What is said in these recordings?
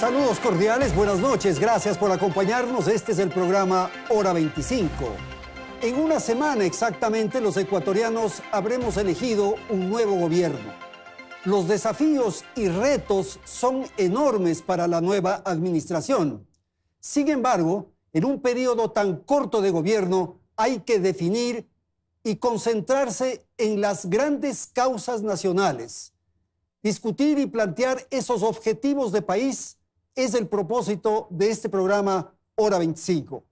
Saludos cordiales, buenas noches, gracias por acompañarnos. Este es el programa Hora 25. En una semana exactamente los ecuatorianos habremos elegido un nuevo gobierno. Los desafíos y retos son enormes para la nueva administración. Sin embargo, en un periodo tan corto de gobierno hay que definir y concentrarse en las grandes causas nacionales. Discutir y plantear esos objetivos de país es el propósito de este programa Hora 25.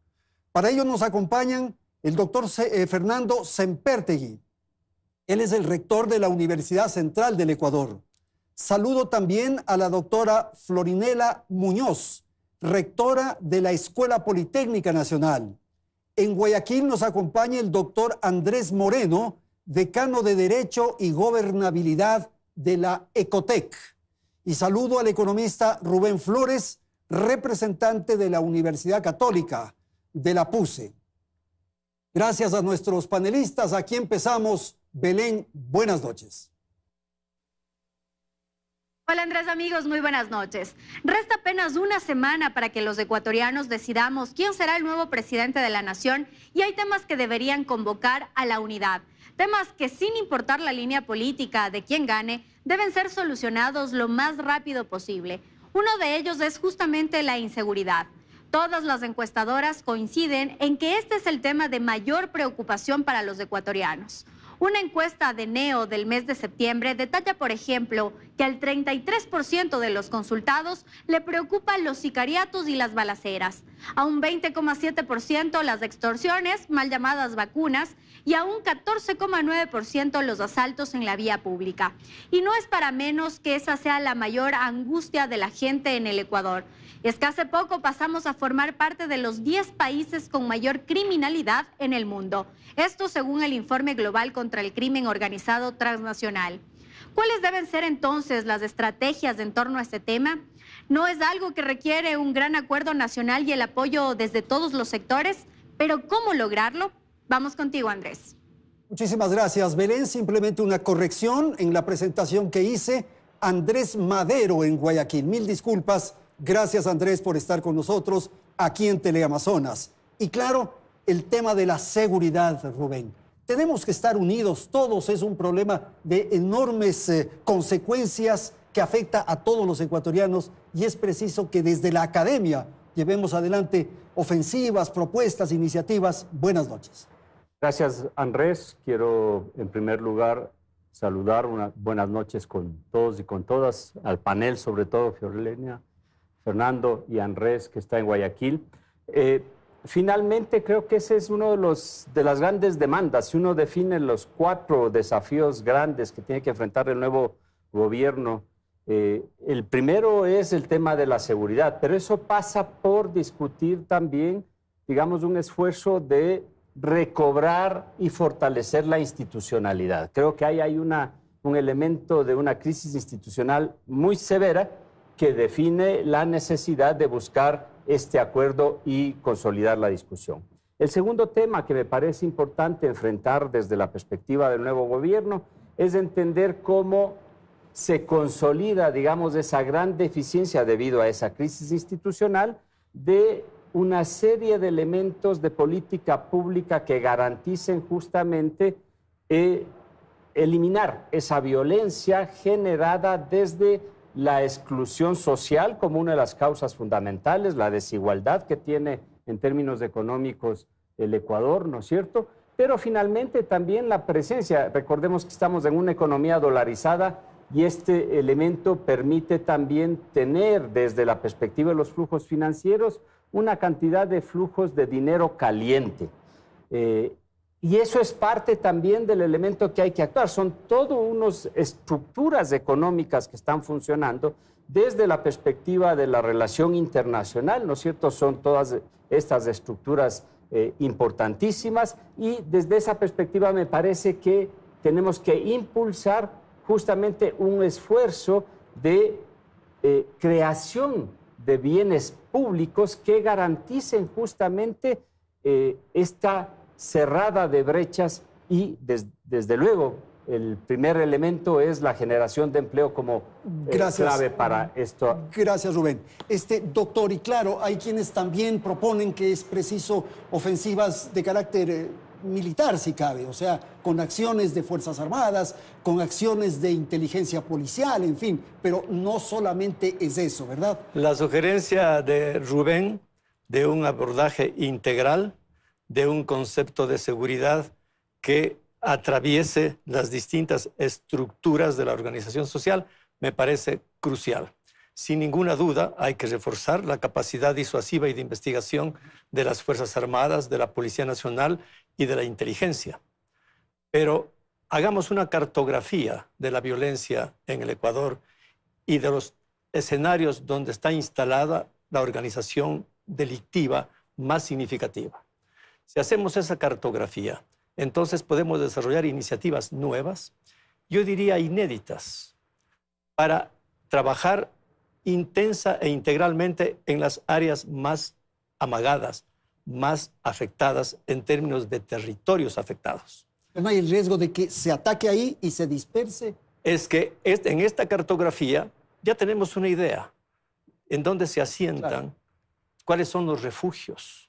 Para ello nos acompañan el doctor Fernando Sempértegui. Él es el rector de la Universidad Central del Ecuador. Saludo también a la doctora Florinela Muñoz, rectora de la Escuela Politécnica Nacional. En Guayaquil nos acompaña el doctor Andrés Moreno, decano de Derecho y Gobernabilidad de la Ecotec. Y saludo al economista Rubén Flores, representante de la Universidad Católica de la PUCE. Gracias a nuestros panelistas. Aquí empezamos. Belén, buenas noches. Hola Andrés, amigos, muy buenas noches. Resta apenas una semana para que los ecuatorianos decidamos quién será el nuevo presidente de la nación y hay temas que deberían convocar a la unidad. Temas que, sin importar la línea política de quien gane, deben ser solucionados lo más rápido posible. Uno de ellos es justamente la inseguridad. Todas las encuestadoras coinciden en que este es el tema de mayor preocupación para los ecuatorianos. Una encuesta de NEO del mes de septiembre detalla, por ejemplo, que al 33% de los consultados le preocupan los sicariatos y las balaceras, a un 20,7% las extorsiones, mal llamadas vacunas, y a un 14,9% los asaltos en la vía pública. Y no es para menos que esa sea la mayor angustia de la gente en el Ecuador. Es que hace poco pasamos a formar parte de los 10 países con mayor criminalidad en el mundo. Esto según el informe global contra el crimen organizado transnacional. ¿Cuáles deben ser entonces las estrategias en torno a este tema? No es algo que requiere un gran acuerdo nacional y el apoyo desde todos los sectores, pero ¿cómo lograrlo? Vamos contigo, Andrés. Muchísimas gracias, Belén. Simplemente una corrección en la presentación que hice. Andrés Madero en Guayaquil. Mil disculpas. Gracias, Andrés, por estar con nosotros aquí en Teleamazonas. Y claro, el tema de la seguridad, Rubén. Tenemos que estar unidos todos. Es un problema de enormes consecuencias que afecta a todos los ecuatorianos y es preciso que desde la academia llevemos adelante ofensivas, propuestas, iniciativas. Buenas noches. Gracias, Andrés. Quiero, en primer lugar, saludar buenas noches con todos y con todas, al panel, sobre todo, Fiorelena, Fernando y Andrés, que está en Guayaquil. Finalmente, creo que ese es uno de las grandes demandas. Si uno define los 4 desafíos grandes que tiene que enfrentar el nuevo gobierno, el primero es el tema de la seguridad, pero eso pasa por discutir también, digamos, un esfuerzo de recobrar y fortalecer la institucionalidad. Creo que ahí hay un elemento de una crisis institucional muy severa que define la necesidad de buscar este acuerdo y consolidar la discusión. El segundo tema que me parece importante enfrentar desde la perspectiva del nuevo gobierno es entender cómo se consolida, digamos, esa gran deficiencia debido a esa crisis institucional de una serie de elementos de política pública que garanticen justamente eliminar esa violencia generada desde la exclusión social como una de las causas fundamentales, la desigualdad que tiene en términos económicos el Ecuador, ¿no es cierto? Pero finalmente también la presencia, recordemos que estamos en una economía dolarizada y este elemento permite también tener desde la perspectiva de los flujos financieros una cantidad de flujos de dinero caliente. Y eso es parte también del elemento que hay que actuar. Son todo unas estructuras económicas que están funcionando desde la perspectiva de la relación internacional, ¿no es cierto? Son todas estas estructuras importantísimas y desde esa perspectiva me parece que tenemos que impulsar justamente un esfuerzo de creación de bienes públicos que garanticen justamente esta cerrada de brechas y desde luego el primer elemento es la generación de empleo como clave para esto. Gracias, Rubén. Doctor, y claro, hay quienes también proponen que es preciso ofensivas de carácter militar, si cabe, o sea, con acciones de Fuerzas Armadas, con acciones de inteligencia policial, en fin, pero no solamente es eso, ¿verdad? La sugerencia de Rubén de un abordaje integral, de un concepto de seguridad que atraviese las distintas estructuras de la organización social, me parece crucial. Sin ninguna duda, hay que reforzar la capacidad disuasiva y de investigación de las Fuerzas Armadas, de la Policía Nacional y de la inteligencia. Pero hagamos una cartografía de la violencia en el Ecuador y de los escenarios donde está instalada la organización delictiva más significativa. Si hacemos esa cartografía, entonces podemos desarrollar iniciativas nuevas, yo diría inéditas, para trabajar intensa e integralmente en las áreas más amagadas, más afectadas en términos de territorios afectados. ¿No hay el riesgo de que se ataque ahí y se disperse? Es que en esta cartografía ya tenemos una idea en dónde se asientan, claro, cuáles son los refugios.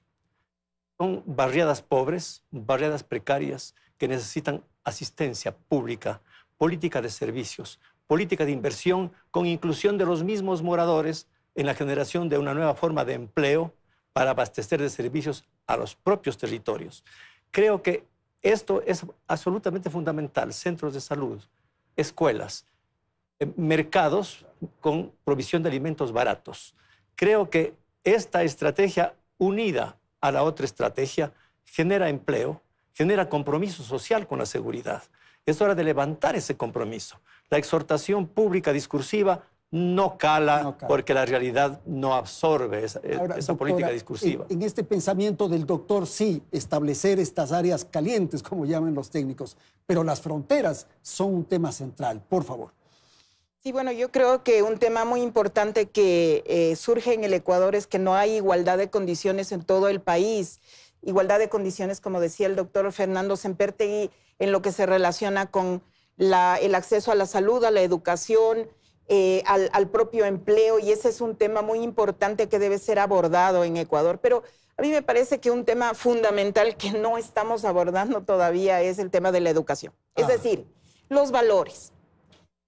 Son barriadas pobres, barriadas precarias que necesitan asistencia pública, política de servicios, política de inversión con inclusión de los mismos moradores en la generación de una nueva forma de empleo para abastecer de servicios a los propios territorios. Creo que esto es absolutamente fundamental. Centros de salud, escuelas, mercados con provisión de alimentos baratos. Creo que esta estrategia unida a la otra estrategia genera empleo, genera compromiso social con la seguridad. Es hora de levantar ese compromiso. La exhortación pública discursiva no cala porque la realidad no absorbe esa doctora, política discursiva. En este pensamiento del doctor, sí, establecer estas áreas calientes, como llaman los técnicos, pero las fronteras son un tema central. Por favor. Sí, bueno, yo creo que un tema muy importante que surge en el Ecuador es que no hay igualdad de condiciones en todo el país. Igualdad de condiciones, como decía el doctor Fernando Sempertegui, en lo que se relaciona con el acceso a la salud, a la educación, al propio empleo, y ese es un tema muy importante que debe ser abordado en Ecuador. Pero a mí me parece que un tema fundamental que no estamos abordando todavía es el tema de la educación. Es decir, los valores.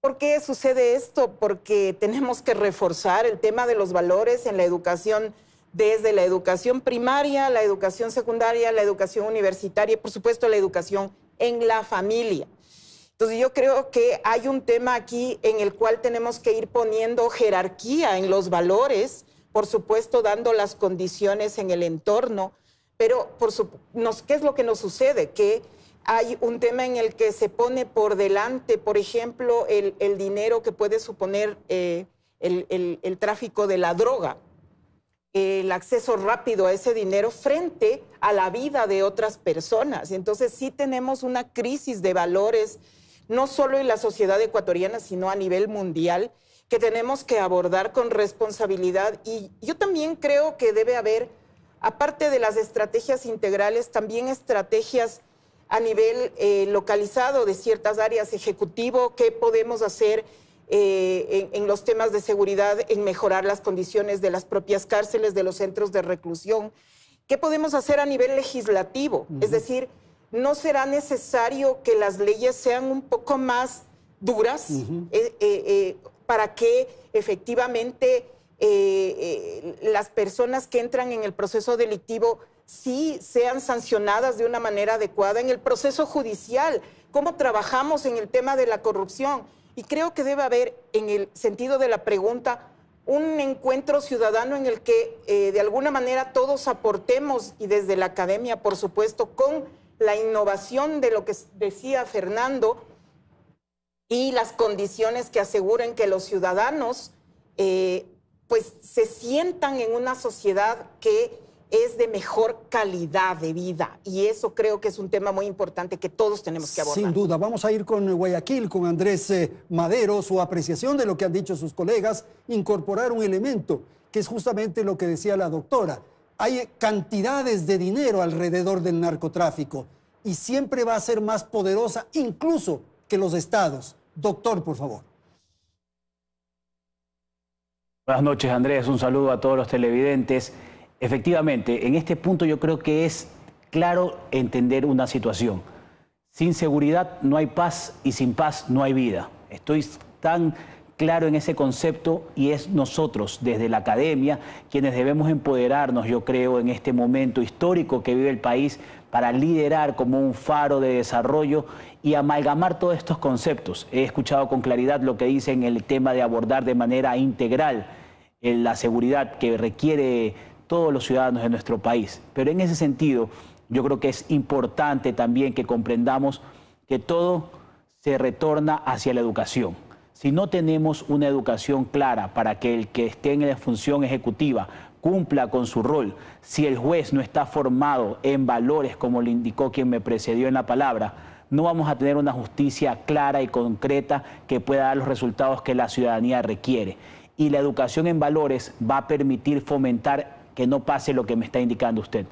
¿Por qué sucede esto? Porque tenemos que reforzar el tema de los valores en la educación, desde la educación primaria, la educación secundaria, la educación universitaria y, por supuesto, la educación en la familia. Entonces, yo creo que hay un tema aquí en el cual tenemos que ir poniendo jerarquía en los valores, por supuesto, dando las condiciones en el entorno, pero ¿qué es lo que nos sucede? Que hay un tema en el que se pone por delante, por ejemplo, el dinero que puede suponer el tráfico de la droga, el acceso rápido a ese dinero frente a la vida de otras personas. Entonces sí tenemos una crisis de valores, no solo en la sociedad ecuatoriana, sino a nivel mundial, que tenemos que abordar con responsabilidad. Y yo también creo que debe haber, aparte de las estrategias integrales, también estrategias a nivel localizado de ciertas áreas ejecutivo. ¿Qué podemos hacer en los temas de seguridad, en mejorar las condiciones de las propias cárceles, de los centros de reclusión? ¿Qué podemos hacer a nivel legislativo? Es decir, ¿no será necesario que las leyes sean un poco más duras para que efectivamente las personas que entran en el proceso delictivo sí sean sancionadas de una manera adecuada? En el proceso judicial, ¿cómo trabajamos en el tema de la corrupción? Y creo que debe haber, en el sentido de la pregunta, un encuentro ciudadano en el que de alguna manera todos aportemos, y desde la academia, por supuesto, con la innovación de lo que decía Fernando y las condiciones que aseguren que los ciudadanos pues se sientan en una sociedad que es de mejor calidad de vida. Y eso creo que es un tema muy importante que todos tenemos que abordar. Sin duda. Vamos a ir con Guayaquil, con Andrés Madero, su apreciación de lo que han dicho sus colegas, incorporar un elemento que es justamente lo que decía la doctora. Hay cantidades de dinero alrededor del narcotráfico y siempre va a ser más poderosa incluso que los estados. Doctor, por favor. Buenas noches, Andrés. Un saludo a todos los televidentes. Efectivamente, en este punto yo creo que es claro entender una situación. Sin seguridad no hay paz y sin paz no hay vida. Estoy tan claro en ese concepto y es nosotros, desde la academia, quienes debemos empoderarnos, yo creo, en este momento histórico que vive el país para liderar como un faro de desarrollo y amalgamar todos estos conceptos. He escuchado con claridad lo que dice en el tema de abordar de manera integral la seguridad que requiere todos los ciudadanos de nuestro país. Pero en ese sentido, yo creo que es importante también que comprendamos que todo se retorna hacia la educación. Si no tenemos una educación clara para que el que esté en la función ejecutiva cumpla con su rol, si el juez no está formado en valores, como le indicó quien me precedió en la palabra, no vamos a tener una justicia clara y concreta que pueda dar los resultados que la ciudadanía requiere. Y la educación en valores va a permitir fomentar que no pase lo que me está indicando usted,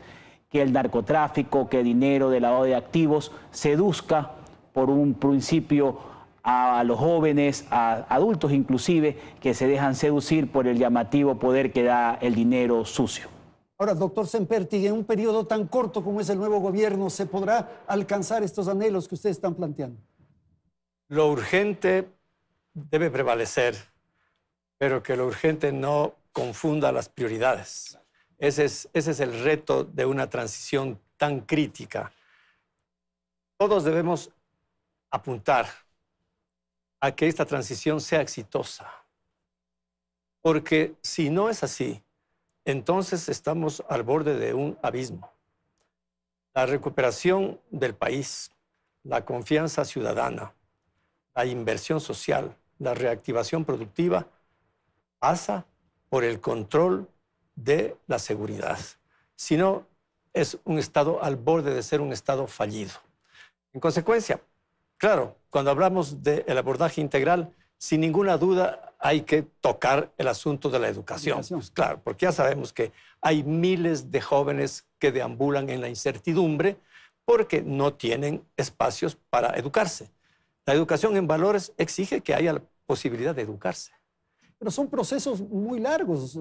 que el narcotráfico, que dinero de lavado de activos seduzca por un principio a los jóvenes, a adultos inclusive, que se dejan seducir por el llamativo poder que da el dinero sucio. Ahora, doctor Semperti, en un periodo tan corto como es el nuevo gobierno, ¿se podrá alcanzar estos anhelos que ustedes están planteando? Lo urgente debe prevalecer, pero que lo urgente no confunda las prioridades. Ese es el reto de una transición tan crítica. Todos debemos apuntar a que esta transición sea exitosa, porque si no es así, entonces estamos al borde de un abismo. La recuperación del país, la confianza ciudadana, la inversión social, la reactivación productiva, pasa por el control de la seguridad. Si no, es un Estado al borde de ser un Estado fallido. En consecuencia, claro, cuando hablamos del abordaje integral, sin ninguna duda hay que tocar el asunto de la educación. Pues claro, porque ya sabemos que hay miles de jóvenes que deambulan en la incertidumbre porque no tienen espacios para educarse. La educación en valores exige que haya la posibilidad de educarse. Pero son procesos muy largos,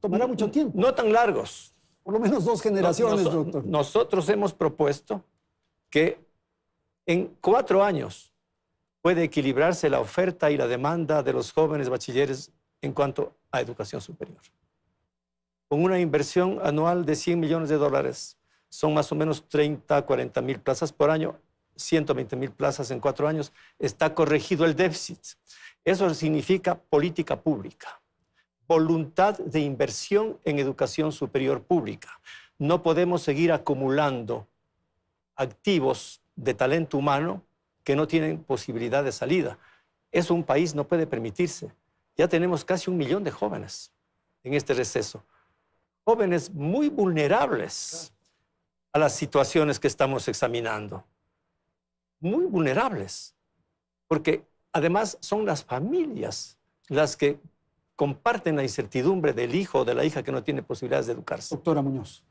tomará mucho tiempo. No tan largos. Por lo menos 2 generaciones, doctor. Nosotros hemos propuesto que en 4 años puede equilibrarse la oferta y la demanda de los jóvenes bachilleres en cuanto a educación superior. Con una inversión anual de $100 millones, son más o menos 30, 40 mil plazas por año, 120 mil plazas en 4 años, está corregido el déficit. Eso significa política pública, voluntad de inversión en educación superior pública. No podemos seguir acumulando activos de talento humano que no tienen posibilidad de salida. Eso un país no puede permitirse. Ya tenemos casi 1 millón de jóvenes en este receso. Jóvenes muy vulnerables a las situaciones que estamos examinando. Muy vulnerables. Porque además son las familias las que comparten la incertidumbre del hijo o de la hija que no tiene posibilidades de educarse. Doctora Muñoz,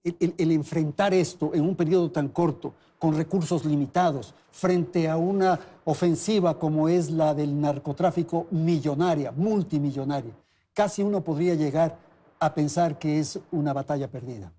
el enfrentar esto en un periodo tan corto, con recursos limitados, frente a una ofensiva como es la del narcotráfico millonaria, multimillonaria, casi uno podría llegar a pensar que es una batalla perdida.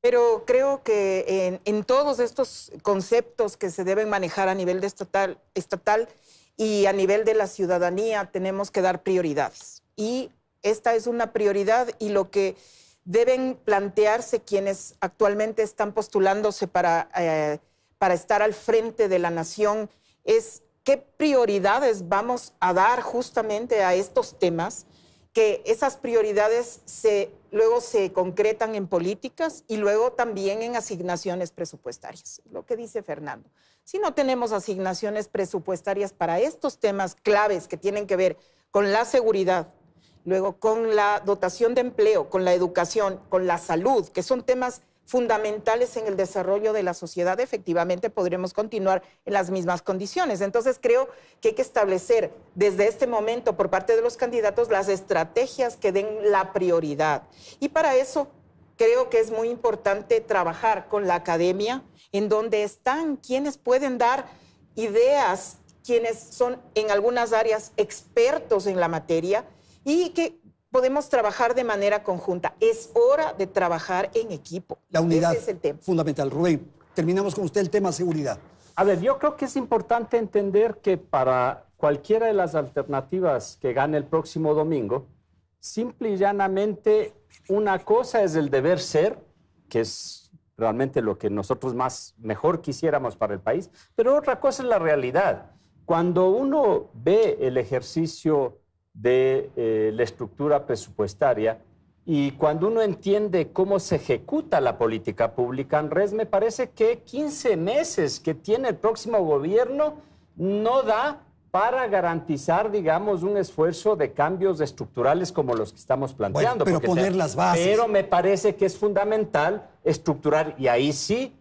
Pero creo que en todos estos conceptos que se deben manejar a nivel de estatal y a nivel de la ciudadanía tenemos que dar prioridades. Y esta es una prioridad y lo que deben plantearse quienes actualmente están postulándose para estar al frente de la nación es qué prioridades vamos a dar justamente a estos temas, que esas prioridades luego se concretan en políticas y luego también en asignaciones presupuestarias, lo que dice Fernando. Si no tenemos asignaciones presupuestarias para estos temas claves que tienen que ver con la seguridad, luego con la dotación de empleo, con la educación, con la salud, que son temas fundamentales en el desarrollo de la sociedad, efectivamente podremos continuar en las mismas condiciones. Entonces creo que hay que establecer desde este momento por parte de los candidatos las estrategias que den la prioridad. Y para eso creo que es muy importante trabajar con la academia, en donde están quienes pueden dar ideas quienes son en algunas áreas expertos en la materia y que podemos trabajar de manera conjunta. Es hora de trabajar en equipo. La unidad Ese es el tema. fundamental. Rubén, terminamos con usted el tema seguridad. A ver, yo creo que es importante entender que para cualquiera de las alternativas que gane el próximo domingo, simple y llanamente una cosa es el deber ser, que es realmente lo que nosotros mejor quisiéramos para el país, pero otra cosa es la realidad. Cuando uno ve el ejercicio de la estructura presupuestaria y cuando uno entiende cómo se ejecuta la política pública, Andrés, me parece que 15 meses que tiene el próximo gobierno no da para garantizar, digamos, un esfuerzo de cambios estructurales como los que estamos planteando. Bueno, pero poner las bases. Pero me parece que es fundamental estructurar, y ahí sí,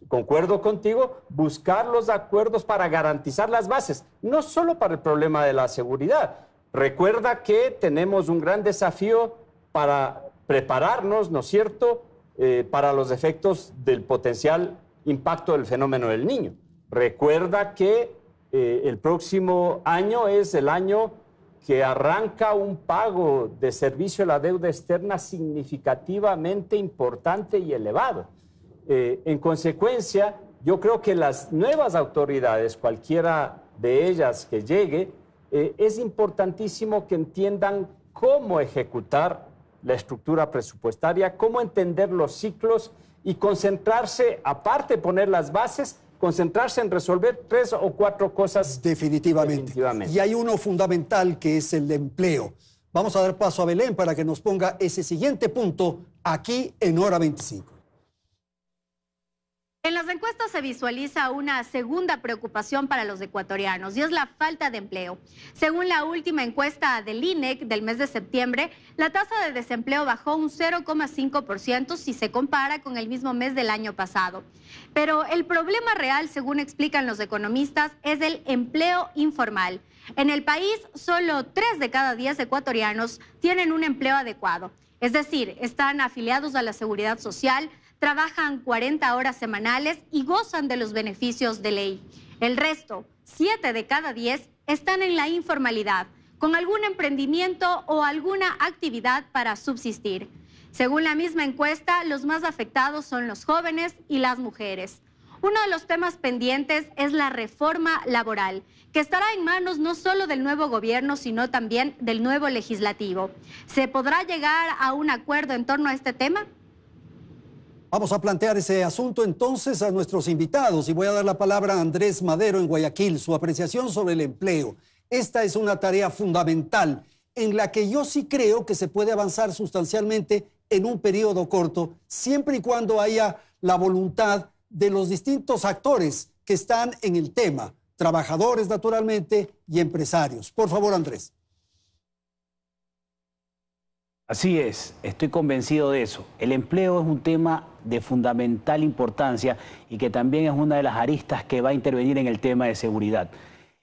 concuerdo contigo, buscar los acuerdos para garantizar las bases, no solo para el problema de la seguridad. Recuerda que tenemos un gran desafío para prepararnos, ¿no es cierto?, para los efectos del potencial impacto del fenómeno del Niño. Recuerda que el próximo año es el año que arranca un pago de servicio a la deuda externa significativamente importante y elevado. En consecuencia, yo creo que las nuevas autoridades, cualquiera de ellas que llegue, es importantísimo que entiendan cómo ejecutar la estructura presupuestaria, cómo entender los ciclos y concentrarse, aparte de poner las bases, concentrarse en resolver 3 o 4 cosas. Definitivamente. Y hay uno fundamental que es el de empleo. Vamos a dar paso a Belén para que nos ponga ese siguiente punto aquí en Hora 25. En las encuestas se visualiza una segunda preocupación para los ecuatorianos y es la falta de empleo. Según la última encuesta del INEC del mes de septiembre, la tasa de desempleo bajó un 0,5% si se compara con el mismo mes del año pasado. Pero el problema real, según explican los economistas, es el empleo informal. En el país, solo 3 de cada 10 ecuatorianos tienen un empleo adecuado. Es decir, están afiliados a la Seguridad Social, trabajan 40 horas semanales y gozan de los beneficios de ley. El resto, 7 de cada 10, están en la informalidad, con algún emprendimiento o alguna actividad para subsistir. Según la misma encuesta, los más afectados son los jóvenes y las mujeres. Uno de los temas pendientes es la reforma laboral, que estará en manos no solo del nuevo gobierno, sino también del nuevo legislativo. ¿Se podrá llegar a un acuerdo en torno a este tema? Vamos a plantear ese asunto entonces a nuestros invitados y voy a dar la palabra a Andrés Madero en Guayaquil, su apreciación sobre el empleo. Esta es una tarea fundamental en la que yo sí creo que se puede avanzar sustancialmente en un periodo corto, siempre y cuando haya la voluntad de los distintos actores que están en el tema, trabajadores naturalmente y empresarios. Por favor, Andrés. Así es, estoy convencido de eso. El empleo es un tema de fundamental importancia y que también es una de las aristas que va a intervenir en el tema de seguridad.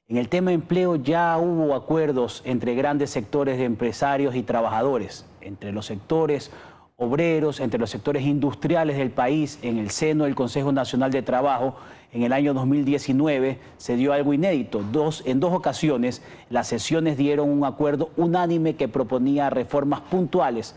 En el tema de empleo ya hubo acuerdos entre grandes sectores de empresarios y trabajadores, entre los sectores obreros, entre los sectores industriales del país. En el seno del Consejo Nacional de Trabajo, en el año 2019, se dio algo inédito. En dos ocasiones, las sesiones dieron un acuerdo unánime que proponía reformas puntuales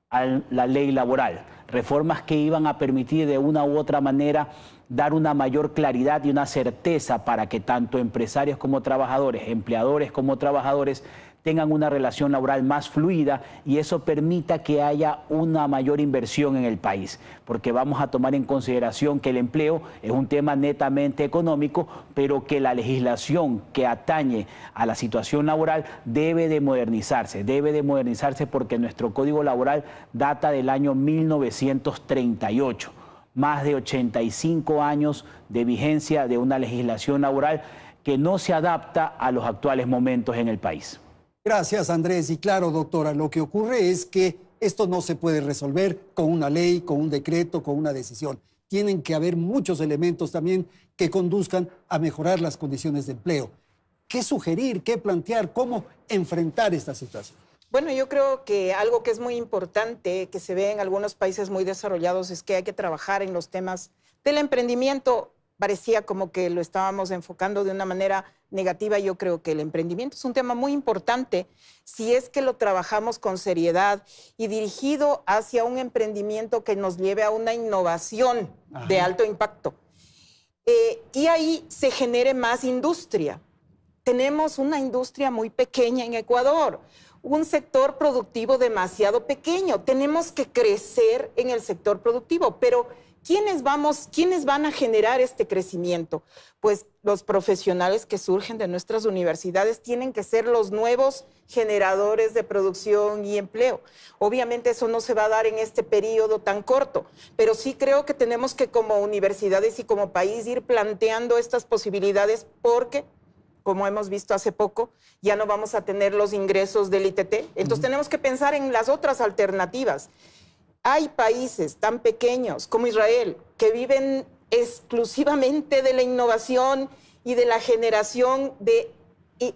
a la ley laboral, reformas que iban a permitir de una u otra manera dar una mayor claridad y una certeza para que tanto empresarios como trabajadores, empleadores como trabajadores, tengan una relación laboral más fluida y eso permita que haya una mayor inversión en el país, porque vamos a tomar en consideración que el empleo es un tema netamente económico, pero que la legislación que atañe a la situación laboral debe de modernizarse porque nuestro Código Laboral data del año 1938, más de 85 años de vigencia de una legislación laboral que no se adapta a los actuales momentos en el país. Gracias, Andrés. Y claro, doctora, lo que ocurre es que esto no se puede resolver con una ley, con un decreto, con una decisión. Tienen que haber muchos elementos también que conduzcan a mejorar las condiciones de empleo. ¿Qué sugerir, qué plantear, cómo enfrentar esta situación? Bueno, yo creo que algo que es muy importante, que se ve en algunos países muy desarrollados, es que hay que trabajar en los temas del emprendimiento parecía como que lo estábamos enfocando de una manera negativa. Yo creo que el emprendimiento es un tema muy importante si es que lo trabajamos con seriedad y dirigido hacia un emprendimiento que nos lleve a una innovación de alto impacto. Y ahí se genere más industria. Tenemos una industria muy pequeña en Ecuador, un sector productivo demasiado pequeño. Tenemos que crecer en el sector productivo, pero ¿quiénes van a generar este crecimiento? Pues los profesionales que surgen de nuestras universidades tienen que ser los nuevos generadores de producción y empleo. Obviamente eso no se va a dar en este periodo tan corto, pero sí creo que tenemos que como universidades y como país ir planteando estas posibilidades porque, como hemos visto hace poco, ya no vamos a tener los ingresos del ITT. Entonces tenemos que pensar en las otras alternativas. Hay países tan pequeños como Israel que viven exclusivamente de la innovación y de la generación de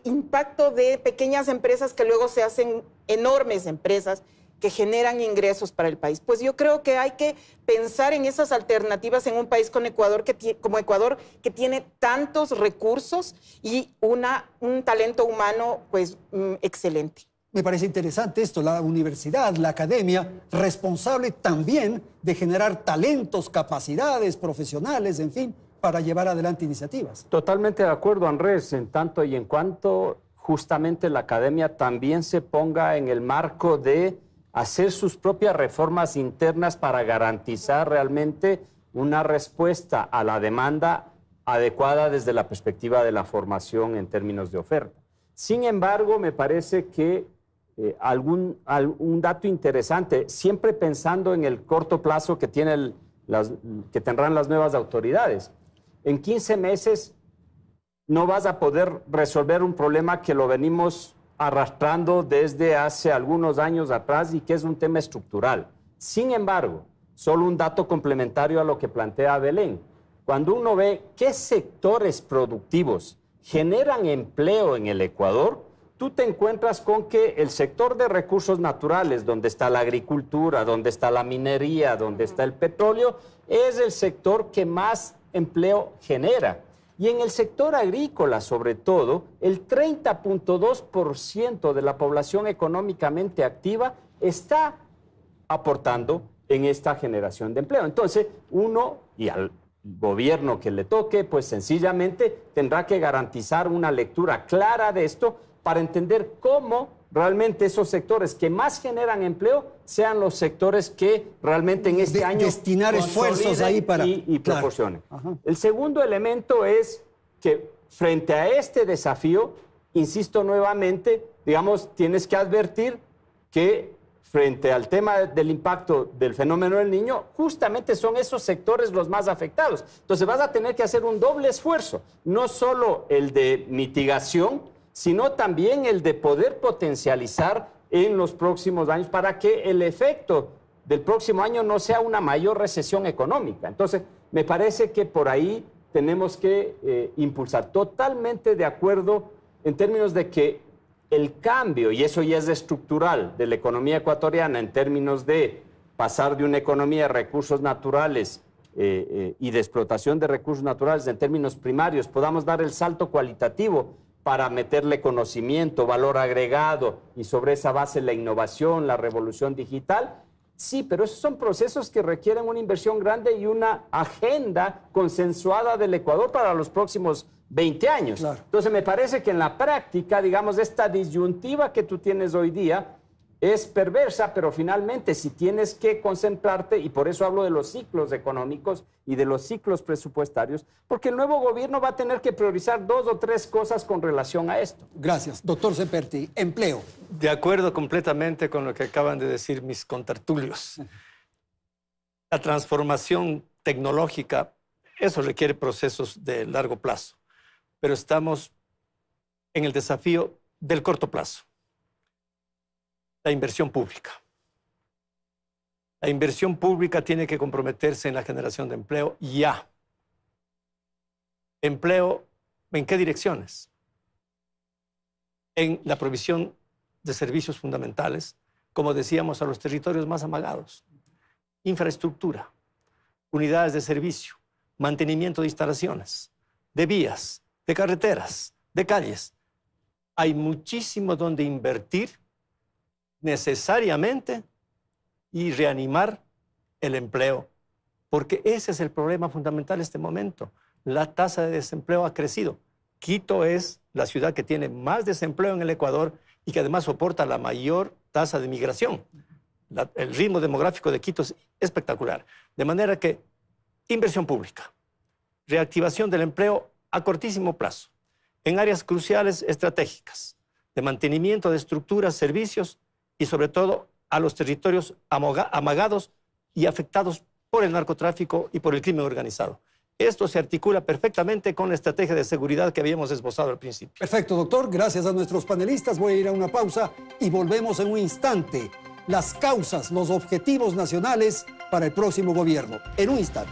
impacto de pequeñas empresas que luego se hacen enormes empresas que generan ingresos para el país. Pues yo creo que hay que pensar en esas alternativas en un país como Ecuador, que tiene tantos recursos y un talento humano pues excelente. Me parece interesante esto, la universidad, la academia, responsable también de generar talentos, capacidades profesionales, en fin, para llevar adelante iniciativas. Totalmente de acuerdo, Andrés, en tanto y en cuanto justamente la academia también se ponga en el marco de hacer sus propias reformas internas para garantizar realmente una respuesta a la demanda adecuada desde la perspectiva de la formación en términos de oferta. Sin embargo, me parece que un dato interesante, siempre pensando en el corto plazo que tendrán las nuevas autoridades. En 15 meses no vas a poder resolver un problema que lo venimos arrastrando desde hace algunos años atrás y que es un tema estructural. Sin embargo, solo un dato complementario a lo que plantea Belén. Cuando uno ve qué sectores productivos generan empleo en el Ecuador, tú te encuentras con que el sector de recursos naturales, donde está la agricultura, donde está la minería, donde está el petróleo, es el sector que más empleo genera. Y en el sector agrícola, sobre todo, el 30.2% de la población económicamente activa está aportando en esta generación de empleo. Entonces, uno, y al gobierno que le toque, pues sencillamente tendrá que garantizar una lectura clara de esto para entender cómo realmente esos sectores que más generan empleo sean los sectores que realmente en este año destinar esfuerzos ahí para y proporcionen. Ajá. El segundo elemento es que frente a este desafío, insisto nuevamente, digamos, tienes que advertir que frente al tema del impacto del fenómeno del Niño, justamente son esos sectores los más afectados. Entonces vas a tener que hacer un doble esfuerzo, no solo el de mitigación, sino también el de poder potencializar en los próximos años para que el efecto del próximo año no sea una mayor recesión económica. Entonces, me parece que por ahí tenemos que impulsar. Totalmente de acuerdo en términos de que el cambio, y eso ya es estructural, de la economía ecuatoriana en términos de pasar de una economía de recursos naturales y de explotación de recursos naturales en términos primarios, podamos dar el salto cualitativo para meterle conocimiento, valor agregado y sobre esa base la innovación, la revolución digital. Sí, pero esos son procesos que requieren una inversión grande y una agenda consensuada del Ecuador para los próximos 20 años. Claro. Entonces me parece que en la práctica, digamos, esta disyuntiva que tú tienes hoy día es perversa, pero finalmente si tienes que concentrarte, y por eso hablo de los ciclos económicos y de los ciclos presupuestarios, porque el nuevo gobierno va a tener que priorizar 2 o 3 cosas con relación a esto. Gracias. Doctor Semperti, empleo. De acuerdo completamente con lo que acaban de decir mis contertulios. La transformación tecnológica, eso requiere procesos de largo plazo, pero estamos en el desafío del corto plazo. La inversión pública. La inversión pública tiene que comprometerse en la generación de empleo ya. ¿Empleo en qué direcciones? En la provisión de servicios fundamentales, como decíamos, a los territorios más amagados. Infraestructura, unidades de servicio, mantenimiento de instalaciones, de vías, de carreteras, de calles. Hay muchísimo donde invertir necesariamente y reanimar el empleo, porque ese es el problema fundamental en este momento. La tasa de desempleo ha crecido. Quito es la ciudad que tiene más desempleo en el Ecuador y que además soporta la mayor tasa de migración. El ritmo demográfico de Quito es espectacular. De manera que inversión pública, reactivación del empleo a cortísimo plazo, en áreas cruciales estratégicas, de mantenimiento de estructuras, servicios y sobre todo a los territorios amagados y afectados por el narcotráfico y por el crimen organizado. Esto se articula perfectamente con la estrategia de seguridad que habíamos esbozado al principio. Perfecto, doctor. Gracias a nuestros panelistas. Voy a ir a una pausa y volvemos en un instante. Las causas, los objetivos nacionales para el próximo gobierno. En un instante.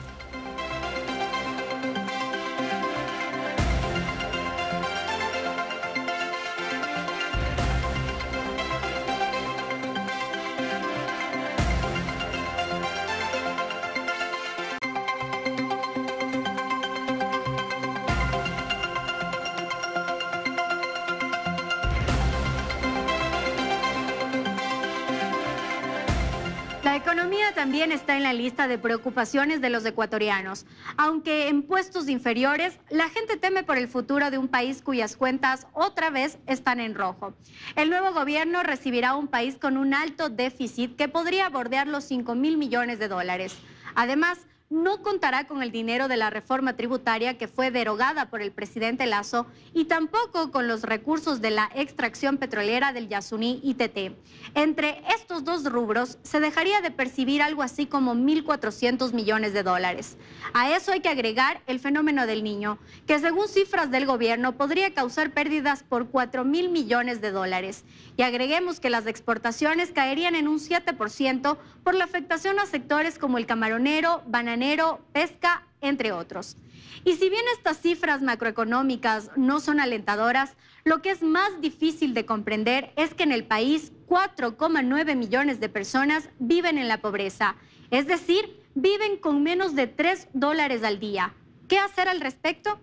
La economía también está en la lista de preocupaciones de los ecuatorianos. Aunque en puestos inferiores, la gente teme por el futuro de un país cuyas cuentas otra vez están en rojo. El nuevo gobierno recibirá un país con un alto déficit que podría bordear los 5.000 millones de dólares. Además, no contará con el dinero de la reforma tributaria que fue derogada por el presidente Lasso y tampoco con los recursos de la extracción petrolera del Yasuní ITT. Entre estos dos rubros se dejaría de percibir algo así como 1.400 millones de dólares. A eso hay que agregar el fenómeno del Niño, que según cifras del gobierno podría causar pérdidas por 4.000 millones de dólares. Y agreguemos que las exportaciones caerían en un 7% por la afectación a sectores como el camaronero, bananero, pesca, entre otros. Y si bien estas cifras macroeconómicas no son alentadoras, lo que es más difícil de comprender es que en el país 4,9 millones de personas viven en la pobreza, es decir, viven con menos de $3 al día. ¿Qué hacer al respecto?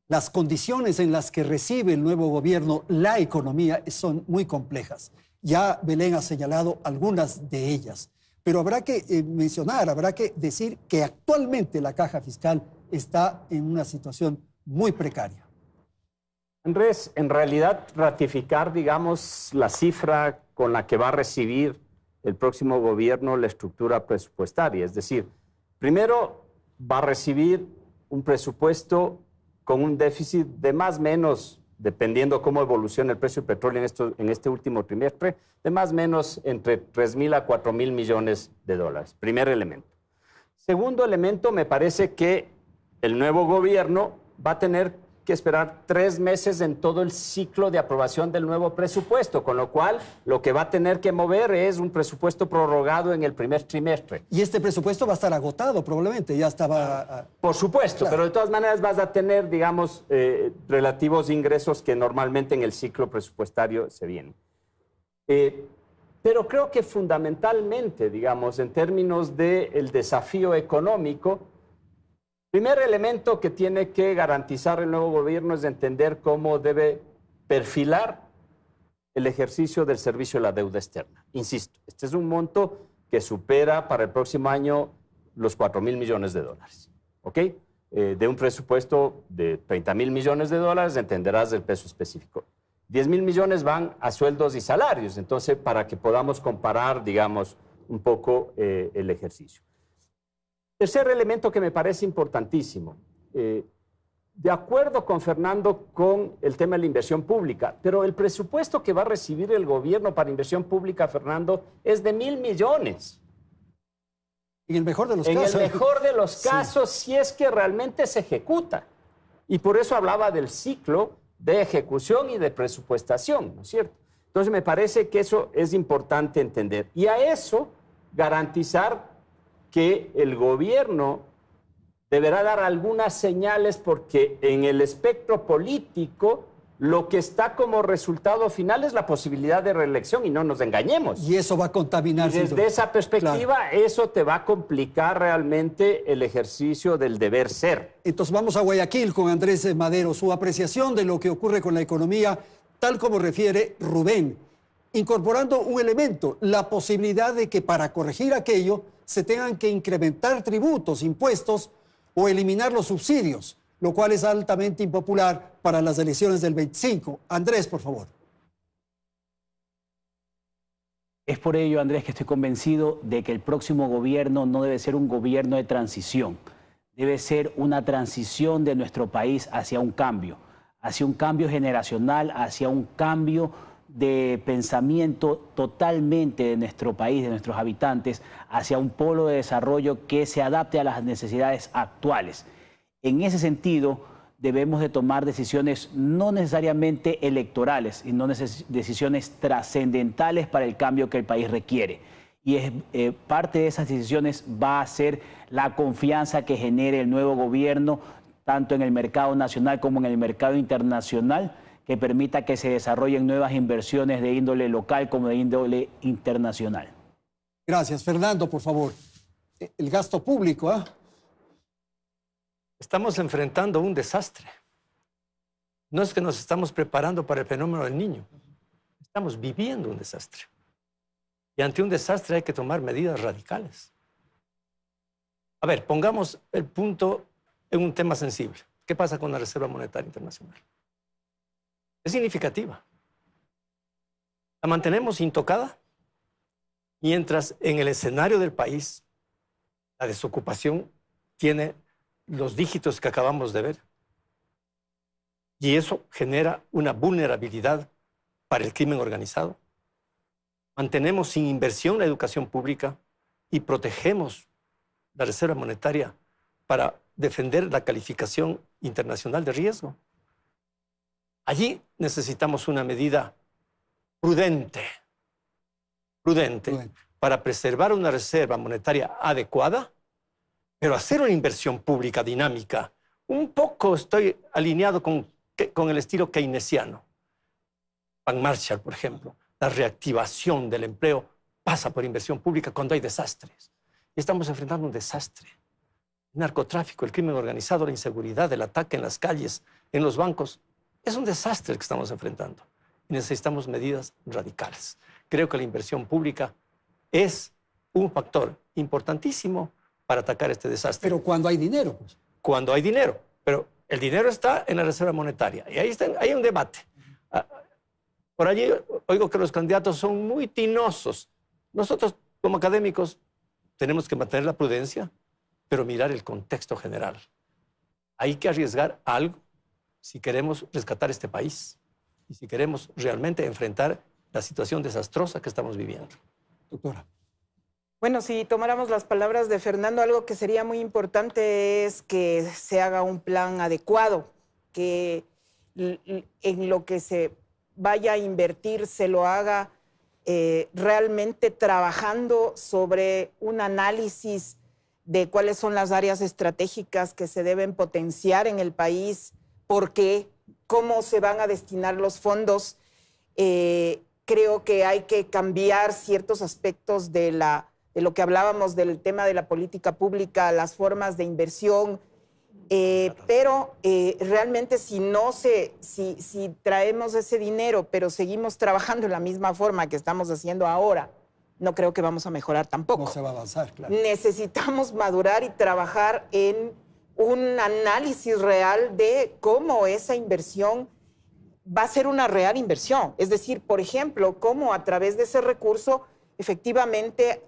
Las condiciones en las que recibe el nuevo gobierno la economía son muy complejas. Ya Belén ha señalado algunas de ellas, pero habrá que mencionar, habrá que decir que actualmente la caja fiscal está en una situación muy precaria. Andrés, en realidad ratificar, digamos, la cifra con la que va a recibir el próximo gobierno la estructura presupuestaria. Es decir, primero va a recibir un presupuesto con un déficit de más o menos, dependiendo cómo evoluciona el precio del petróleo en este último trimestre, de más o menos entre 3.000 a 4.000 millones de dólares. Primer elemento. Segundo elemento, me parece que el nuevo gobierno va a tener que esperar 3 meses en todo el ciclo de aprobación del nuevo presupuesto, con lo cual lo que va a tener que mover es un presupuesto prorrogado en el primer trimestre. Y este presupuesto va a estar agotado probablemente, ya estaba... Por supuesto, claro. Pero de todas maneras vas a tener, digamos, relativos ingresos que normalmente en el ciclo presupuestario se vienen. Pero creo que fundamentalmente, digamos, en términos del desafío económico, primer elemento que tiene que garantizar el nuevo gobierno es entender cómo debe perfilar el ejercicio del servicio de la deuda externa. Insisto, este es un monto que supera para el próximo año los 4.000 millones de dólares. ¿Ok? De un presupuesto de 30.000 millones de dólares, entenderás el peso específico. 10.000 millones van a sueldos y salarios, entonces para que podamos comparar, digamos, un poco el ejercicio. Tercer elemento que me parece importantísimo, de acuerdo con Fernando con el tema de la inversión pública, pero el presupuesto que va a recibir el gobierno para inversión pública, Fernando, es de 1.000 millones. En el mejor de los casos. En el mejor de los casos, sí. Si es que realmente se ejecuta. Y por eso hablaba del ciclo de ejecución y de presupuestación, ¿no es cierto? Entonces me parece que eso es importante entender. Y a eso garantizar que el gobierno deberá dar algunas señales porque en el espectro político Lo que está como resultado final es la posibilidad de reelección y no nos engañemos. Y eso va a contaminar. Y desde esa perspectiva, eso te va a complicar realmente el ejercicio del deber ser. Entonces vamos a Guayaquil con Andrés Madero. Su apreciación de lo que ocurre con la economía, tal como refiere Rubén, incorporando un elemento, la posibilidad de que para corregir aquello se tengan que incrementar tributos, impuestos o eliminar los subsidios, lo cual es altamente impopular para las elecciones del 25. Andrés, por favor. Es por ello, Andrés, que estoy convencido de que el próximo gobierno no debe ser un gobierno de transición. Debe ser una transición de nuestro país hacia un cambio generacional, hacia un cambio de pensamiento totalmente de nuestro país, de nuestros habitantes, hacia un polo de desarrollo que se adapte a las necesidades actuales. En ese sentido, debemos de tomar decisiones no necesariamente electorales, sino decisiones trascendentales para el cambio que el país requiere. Y parte de esas decisiones va a ser la confianza que genere el nuevo gobierno, tanto en el mercado nacional como en el mercado internacional, que permita que se desarrollen nuevas inversiones de índole local como de índole internacional. Gracias. Fernando, por favor. El gasto público, ¿ah? Estamos enfrentando un desastre. No es que nos estamos preparando para el fenómeno del Niño. Estamos viviendo un desastre. Y ante un desastre hay que tomar medidas radicales. A ver, pongamos el punto en un tema sensible. ¿Qué pasa con la Reserva Monetaria Internacional? Es significativa. La mantenemos intocada, mientras en el escenario del país la desocupación tiene los dígitos que acabamos de ver. Y eso genera una vulnerabilidad para el crimen organizado. Mantenemos sin inversión la educación pública y protegemos la Reserva Monetaria para defender la calificación internacional de riesgo. Allí necesitamos una medida prudente para preservar una reserva monetaria adecuada, pero hacer una inversión pública dinámica. Un poco estoy alineado con el estilo keynesiano. Plan Marshall, por ejemplo. La reactivación del empleo pasa por inversión pública cuando hay desastres. Y estamos enfrentando un desastre. El narcotráfico, el crimen organizado, la inseguridad, el ataque en las calles, en los bancos. Es un desastre el que estamos enfrentando. Y necesitamos medidas radicales. Creo que la inversión pública es un factor importantísimo para atacar este desastre. Pero cuando hay dinero, pues. Cuando hay dinero. Pero el dinero está en la Reserva Monetaria. Y ahí hay un debate. Por allí oigo que los candidatos son muy tinosos. Nosotros, como académicos, tenemos que mantener la prudencia, pero mirar el contexto general. Hay que arriesgar algo si queremos rescatar este país y si queremos realmente enfrentar la situación desastrosa que estamos viviendo. Doctora. Bueno, si tomáramos las palabras de Fernando, algo que sería muy importante es que se haga un plan adecuado, que en lo que se vaya a invertir se lo haga realmente trabajando sobre un análisis de cuáles son las áreas estratégicas que se deben potenciar en el país, por qué, cómo se van a destinar los fondos. Creo que hay que cambiar ciertos aspectos de lo que hablábamos del tema de la política pública, las formas de inversión, pero realmente si traemos ese dinero, pero seguimos trabajando en la misma forma que estamos haciendo ahora, no creo que vamos a mejorar tampoco. No se va a avanzar, claro. Necesitamos madurar y trabajar en un análisis real de cómo esa inversión va a ser una real inversión. Es decir, por ejemplo, cómo a través de ese recurso efectivamente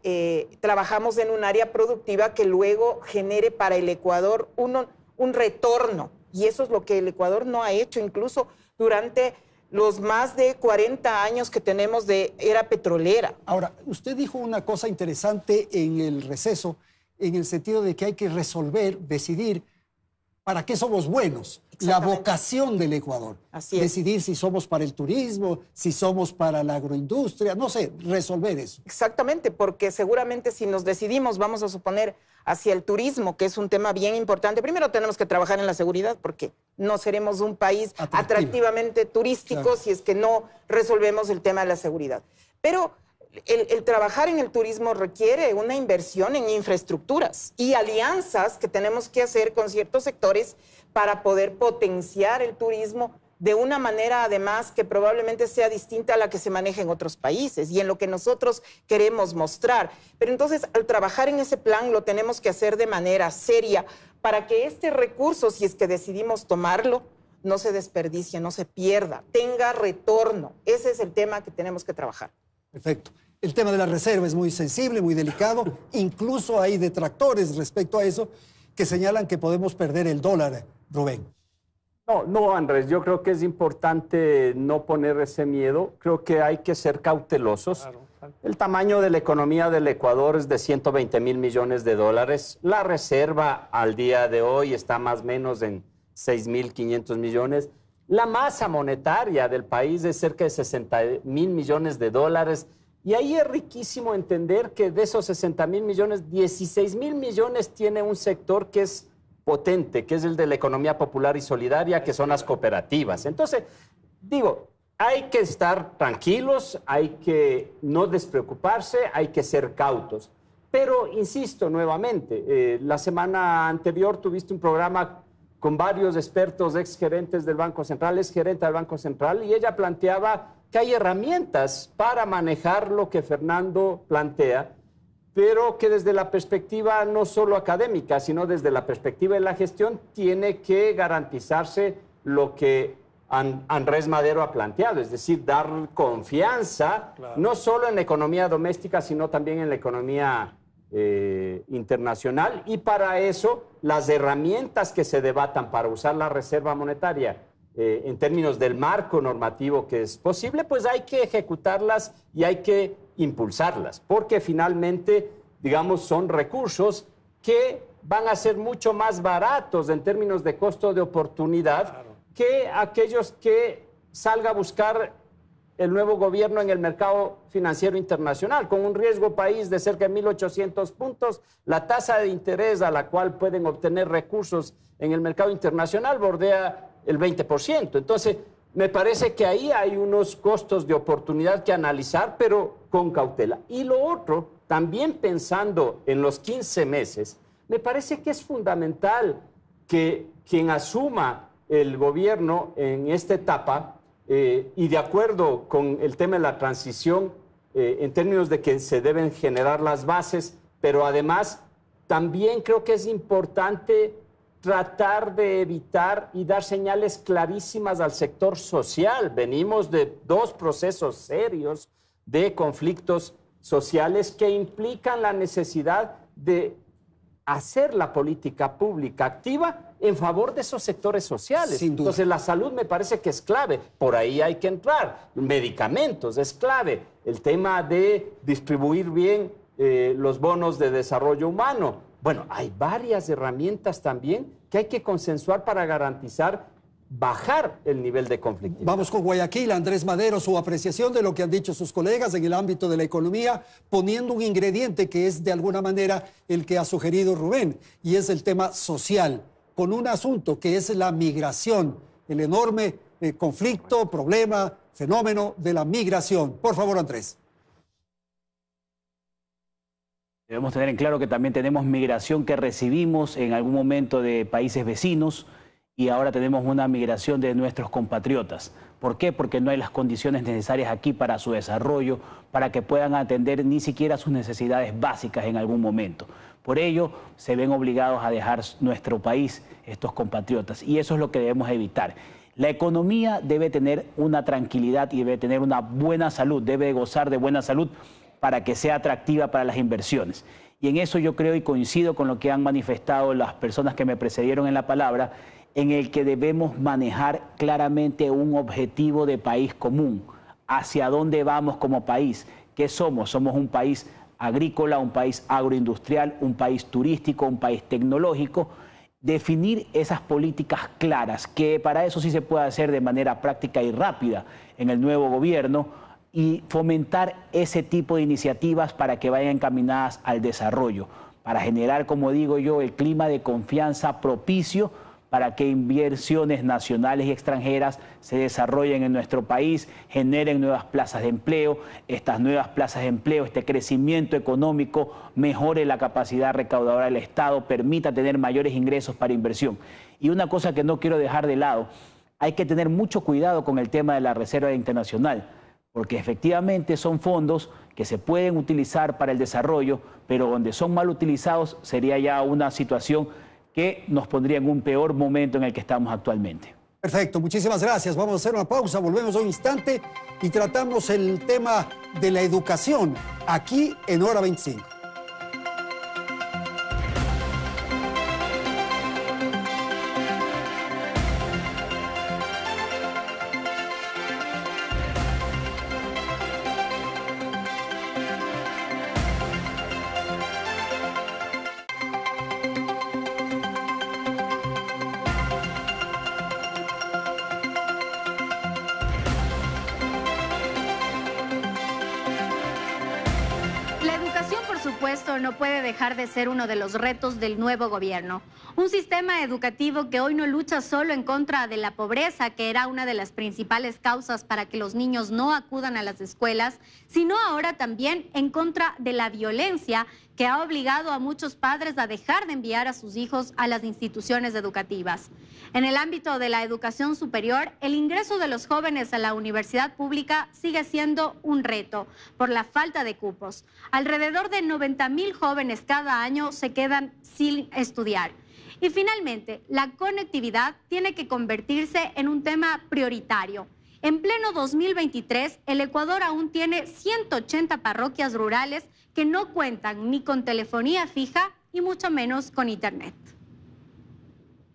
trabajamos en un área productiva que luego genere para el Ecuador un retorno. Y eso es lo que el Ecuador no ha hecho, incluso durante los más de 40 años que tenemos de era petrolera. Ahora, usted dijo una cosa interesante en el receso, en el sentido de que hay que resolver, decidir ¿Para qué somos buenos? La vocación del Ecuador. Así es. Decidir si somos para el turismo, si somos para la agroindustria, no sé, resolver eso. Exactamente, porque seguramente si nos decidimos, vamos a suponer, hacia el turismo, que es un tema bien importante, primero tenemos que trabajar en la seguridad, porque no seremos un país atractivamente turístico, claro, si es que no resolvemos el tema de la seguridad. Pero el trabajar en el turismo requiere una inversión en infraestructuras y alianzas que tenemos que hacer con ciertos sectores para poder potenciar el turismo de una manera, además, que probablemente sea distinta a la que se maneja en otros países y en lo que nosotros queremos mostrar. Pero entonces, al trabajar en ese plan, lo tenemos que hacer de manera seria para que este recurso, si es que decidimos tomarlo, no se desperdicie, no se pierda, tenga retorno. Ese es el tema que tenemos que trabajar. Perfecto. El tema de la reserva es muy sensible, muy delicado. Incluso hay detractores respecto a eso que señalan que podemos perder el dólar, Rubén. No, Andrés, yo creo que es importante no poner ese miedo. Creo que hay que ser cautelosos. Claro. El tamaño de la economía del Ecuador es de 120.000 millones de dólares. La reserva al día de hoy está más o menos en 6.500 millones. La masa monetaria del país es cerca de 60.000 millones de dólares. Y ahí es riquísimo entender que de esos 60.000 millones, 16.000 millones tiene un sector que es potente, que es el de la economía popular y solidaria, que son las cooperativas. Entonces, digo, hay que estar tranquilos, hay que no despreocuparse, hay que ser cautos. Pero, insisto nuevamente, la semana anterior tuviste un programa con varios expertos, exgerentes del Banco Central, exgerente del Banco Central, y ella planteaba que hay herramientas para manejar lo que Fernando plantea, pero que desde la perspectiva no solo académica, sino desde la perspectiva de la gestión, tiene que garantizarse lo que Andrés Madero ha planteado, es decir, dar confianza, claro, no solo en la economía doméstica, sino también en la economía internacional, y para eso las herramientas que se debatan para usar la reserva monetaria en términos del marco normativo que es posible, pues hay que ejecutarlas y hay que impulsarlas, porque finalmente, digamos, son recursos que van a ser mucho más baratos en términos de costo de oportunidad, claro, que aquellos que salga a buscar el nuevo gobierno en el mercado financiero internacional, con un riesgo país de cerca de 1.800 puntos, la tasa de interés a la cual pueden obtener recursos en el mercado internacional bordea el 20%. Entonces, me parece que ahí hay unos costos de oportunidad que analizar, pero con cautela. Y lo otro, también pensando en los 15 meses, me parece que es fundamental que quien asuma el gobierno en esta etapa, y de acuerdo con el tema de la transición, en términos de que se deben generar las bases, pero además también creo que es importante tratar de evitar y dar señales clarísimas al sector social. Venimos de dos procesos serios de conflictos sociales que implican la necesidad de hacer la política pública activa en favor de esos sectores sociales. Sin duda. Entonces, la salud me parece que es clave. Por ahí hay que entrar. Medicamentos es clave. El tema de distribuir bien los bonos de desarrollo humano. Bueno, hay varias herramientas también que hay que consensuar para garantizar bajar el nivel de conflictividad. Vamos con Guayaquil. Andrés Madero, su apreciación de lo que han dicho sus colegas en el ámbito de la economía, poniendo un ingrediente que es de alguna manera el que ha sugerido Rubén, y es el tema social, con un asunto que es la migración, el enorme conflicto, problema, fenómeno de la migración. Por favor, Andrés. Debemos tener en claro que también tenemos migración que recibimos en algún momento de países vecinos y ahora tenemos una migración de nuestros compatriotas. ¿Por qué? Porque no hay las condiciones necesarias aquí para su desarrollo, para que puedan atender ni siquiera sus necesidades básicas en algún momento. Por ello, se ven obligados a dejar nuestro país estos compatriotas y eso es lo que debemos evitar. La economía debe tener una tranquilidad y debe tener una buena salud, debe gozar de buena salud para que sea atractiva para las inversiones. Y en eso yo creo y coincido con lo que han manifestado las personas que me precedieron en la palabra, en el que debemos manejar claramente un objetivo de país común. ¿Hacia dónde vamos como país? ¿Qué somos? Somos un país agrícola, un país agroindustrial, un país turístico, un país tecnológico. definir esas políticas claras, que para eso sí se puede hacer de manera práctica y rápida en el nuevo gobierno, y fomentar ese tipo de iniciativas para que vayan encaminadas al desarrollo, para generar, como digo yo, el clima de confianza propicio para que inversiones nacionales y extranjeras se desarrollen en nuestro país, generen nuevas plazas de empleo, estas nuevas plazas de empleo, este crecimiento económico mejore la capacidad recaudadora del Estado, permita tener mayores ingresos para inversión. Y una cosa que no quiero dejar de lado, hay que tener mucho cuidado con el tema de la Reserva Internacional, porque efectivamente son fondos que se pueden utilizar para el desarrollo, pero donde son mal utilizados sería ya una situación que nos pondría en un peor momento en el que estamos actualmente. Perfecto, muchísimas gracias. Vamos a hacer una pausa, volvemos un instante y tratamos el tema de la educación aquí en Hora 25. No puede dejar de ser uno de los retos del nuevo gobierno. Un sistema educativo que hoy no lucha solo en contra de la pobreza, que era una de las principales causas para que los niños no acudan a las escuelas, sino ahora también en contra de la violencia que ha obligado a muchos padres a dejar de enviar a sus hijos a las instituciones educativas. En el ámbito de la educación superior, el ingreso de los jóvenes a la universidad pública sigue siendo un reto por la falta de cupos. Alrededor de 90,000 jóvenes cada año se quedan sin estudiar. Y finalmente, la conectividad tiene que convertirse en un tema prioritario. En pleno 2023, el Ecuador aún tiene 180 parroquias rurales que no cuentan ni con telefonía fija y mucho menos con internet.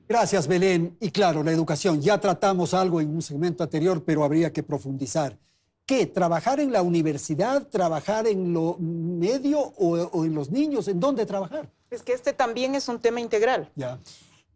Gracias, Belén. Y claro, la educación. Ya tratamos algo en un segmento anterior, pero habría que profundizar. ¿Qué? ¿Trabajar en la universidad? ¿Trabajar en lo medio o en los niños? ¿En dónde trabajar? Es que este también es un tema integral. Ya.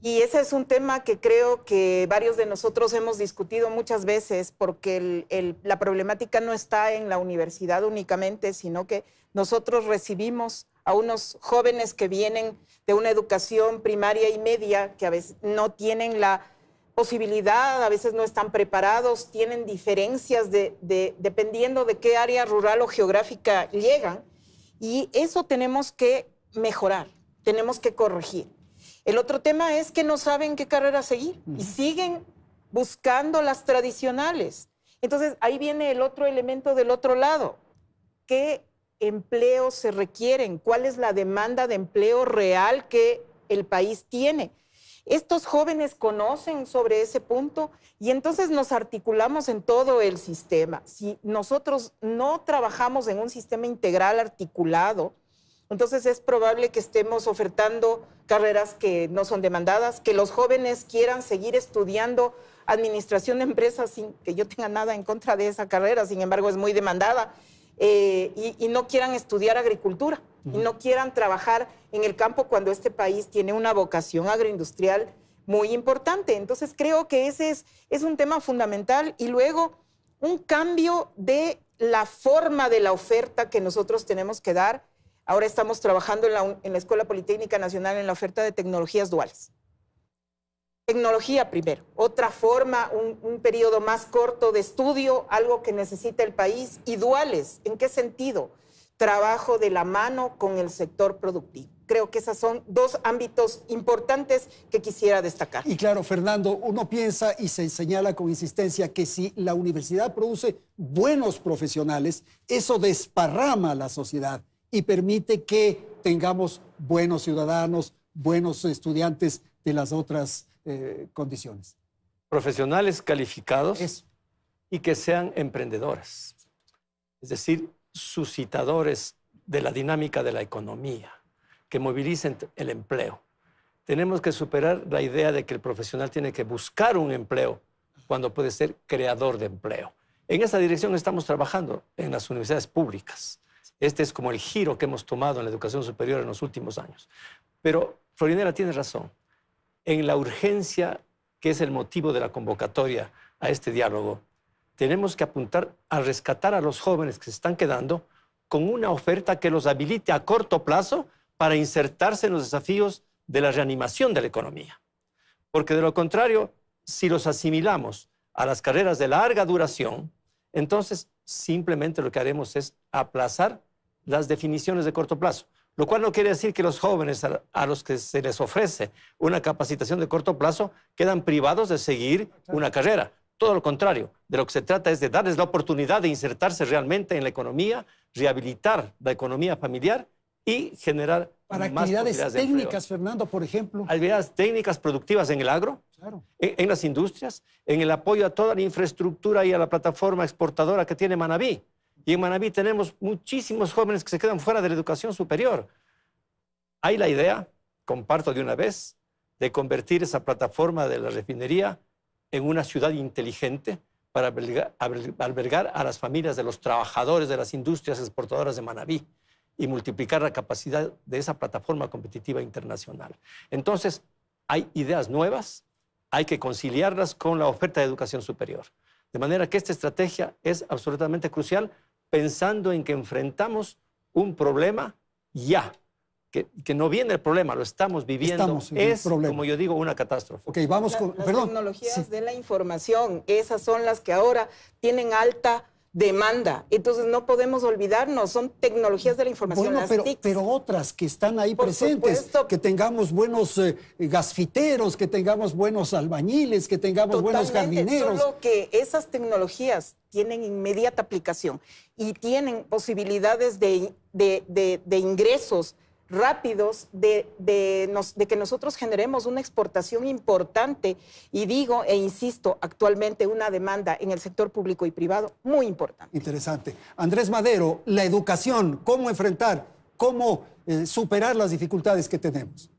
Y ese es un tema que creo que varios de nosotros hemos discutido muchas veces, porque la problemática no está en la universidad únicamente, sino que nosotros recibimos a unos jóvenes que vienen de una educación primaria y media, que a veces no tienen la posibilidad, a veces no están preparados, tienen diferencias dependiendo de qué área rural o geográfica llegan. Y eso tenemos que mejorar, tenemos que corregir. El otro tema es que no saben qué carrera seguir y siguen buscando las tradicionales. Entonces, ahí viene el otro elemento del otro lado. ¿Qué empleos se requieren? ¿Cuál es la demanda de empleo real que el país tiene? Estos jóvenes conocen sobre ese punto y entonces nos articulamos en todo el sistema. Si nosotros no trabajamos en un sistema integral articulado, entonces es probable que estemos ofertando carreras que no son demandadas, que los jóvenes quieran seguir estudiando administración de empresas sin que yo tenga nada en contra de esa carrera, sin embargo es muy demandada, y no quieran estudiar agricultura, y no quieran trabajar en el campo cuando este país tiene una vocación agroindustrial muy importante. Entonces creo que ese es un tema fundamental. Y luego un cambio de la forma de la oferta que nosotros tenemos que dar. Ahora estamos trabajando en la Escuela Politécnica Nacional en la oferta de tecnologías duales. Tecnología primero, otra forma, un periodo más corto de estudio, algo que necesita el país, y duales. ¿En qué sentido? Trabajo de la mano con el sector productivo. Creo que esos son dos ámbitos importantes que quisiera destacar. Y claro, Fernando, uno piensa y se señala con insistencia que si la universidad produce buenos profesionales, eso desparrama a la sociedad y permite que tengamos buenos ciudadanos, buenos estudiantes de las otras condiciones. Profesionales calificados y que sean emprendedores, es decir, suscitadores de la dinámica de la economía, que movilicen el empleo. Tenemos que superar la idea de que el profesional tiene que buscar un empleo cuando puede ser creador de empleo. En esa dirección estamos trabajando en las universidades públicas. Este es como el giro que hemos tomado en la educación superior en los últimos años. Pero Florinela tiene razón. en la urgencia que es el motivo de la convocatoria a este diálogo. Tenemos que apuntar a rescatar a los jóvenes que se están quedando con una oferta que los habilite a corto plazo para insertarse en los desafíos de la reanimación de la economía. Porque de lo contrario, si los asimilamos a las carreras de larga duración, entonces simplemente lo que haremos es aplazar las definiciones de corto plazo. Lo cual no quiere decir que los jóvenes a los que se les ofrece una capacitación de corto plazo quedan privados de seguir una carrera. Todo lo contrario, de lo que se trata es de darles la oportunidad de insertarse realmente en la economía, rehabilitar la economía familiar y generar para más actividades técnicas, Fernando, por ejemplo. Actividades técnicas productivas en el agro, claro, en las industrias, en el apoyo a toda la infraestructura y a la plataforma exportadora que tiene Manabí. Y en Manabí tenemos muchísimos jóvenes que se quedan fuera de la educación superior. Hay la idea, comparto de una vez, de convertir esa plataforma de la refinería en una ciudad inteligente para albergar a las familias de los trabajadores de las industrias exportadoras de Manabí y multiplicar la capacidad de esa plataforma competitiva internacional. Entonces, hay ideas nuevas, hay que conciliarlas con la oferta de educación superior. De manera que esta estrategia es absolutamente crucial, pensando en que enfrentamos un problema ya, que no viene el problema, lo estamos viviendo, es, como yo digo, una catástrofe. Ok, vamos con... Las tecnologías de la información, esas son las que ahora tienen alta demanda. Entonces no podemos olvidarnos, son tecnologías de la información, bueno, las TICs. pero otras que están ahí Por presentes, supuesto. que tengamos buenos gasfiteros, que tengamos buenos albañiles, que tengamos buenos jardineros. Solo que esas tecnologías tienen inmediata aplicación y tienen posibilidades de ingresos rápidos, de que nosotros generemos una exportación importante y digo e insisto, actualmente una demanda en el sector público y privado muy importante. Interesante. Andrés Madero, la educación, ¿cómo enfrentar, cómo superar las dificultades que tenemos?